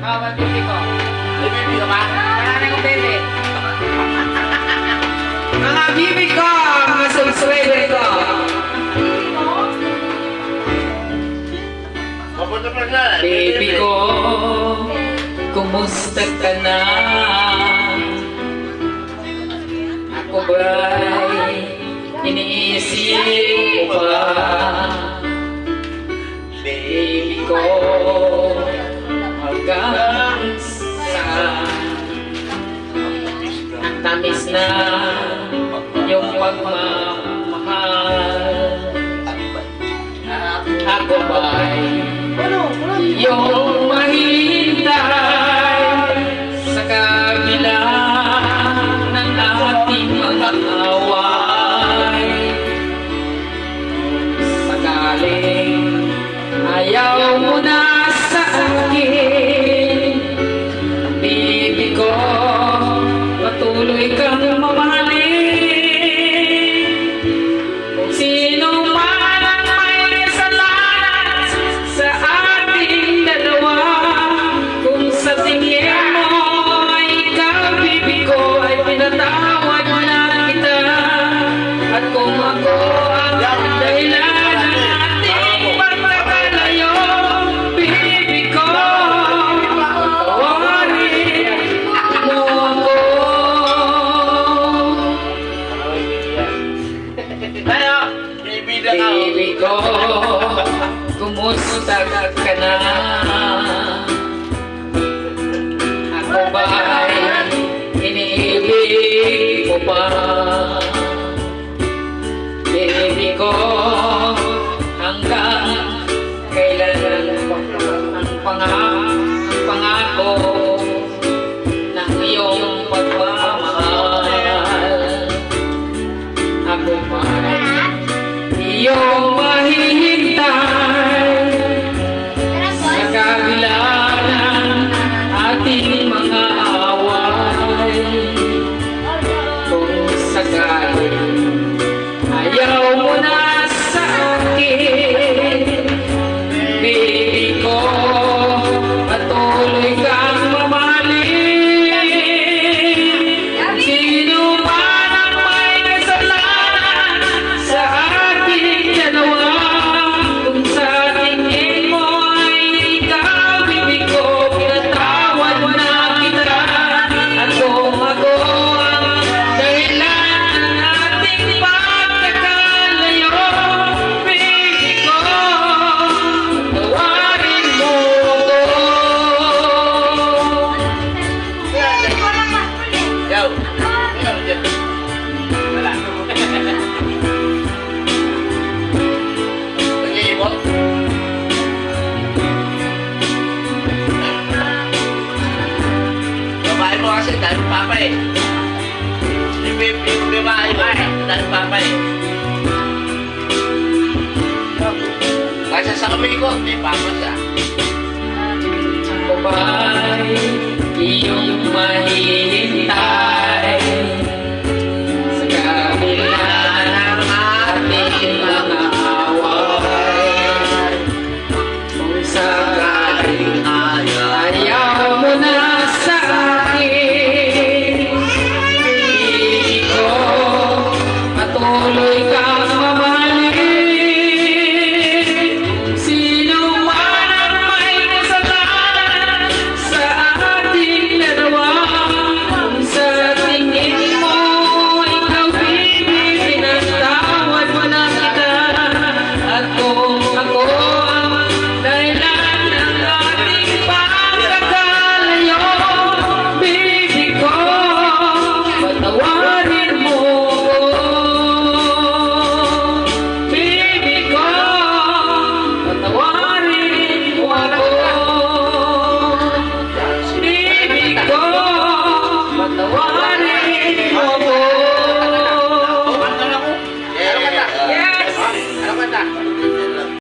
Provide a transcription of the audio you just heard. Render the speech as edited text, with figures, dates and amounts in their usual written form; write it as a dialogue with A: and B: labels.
A: Ba't baby ko?
B: May baby ka ba?
A: Wala na akong baby.
C: Mga bibi ko, mga subscriber ko.
B: Mapunta pa na.
C: Baby ko, kumusta ka na? Ako ba'y iniisip mo pa? Baby ko, hanggang saan? Tamis na yung pagmamahal. Ako ba'y yung mahintay sa kabila ng ating mga away? Sakaling ayaw mo na sa akin, baby ko, patuloy kang mamahalin. Kung sino man ang may kasalanan sa ating dalawa, kung sa tingin mo ay ikaw, baby ko, ay pinatawad na kita. At kung ako ang dahilan ng ating pagkakalayo, baby ko, tawarin mo ako.
B: Tayo! Baby na ako.
C: Baby ko, kumusta ka na? Ako ba'y iniibig mo pa? Baby ko, hanggang kailan ang pangako ng iyong pagmamahal? Ako ba'y iyong mahihintay sa kabila ng ating mga away? Kung sakaling ayaw mo na sa akin, baby ko, patuloy kang mamahalin. Sino man ang may kasalanan sa ating dalawa, kung sa tingin mo ay ikaw, baby ko, pinatawad na kita. At kung ako ang dahilan ng ating pagkakalayo, baby ko, tawarin mo ako.
B: Yo! Wala. Nag-iibot? Babae mo kasi dahil papa eh. Yung babae ba eh, dahil papa eh. Kasi sa kamay ko, may papa siya.
C: Ako ba'y iyong mahihintay sa kabila ng ating mga away? Kung sa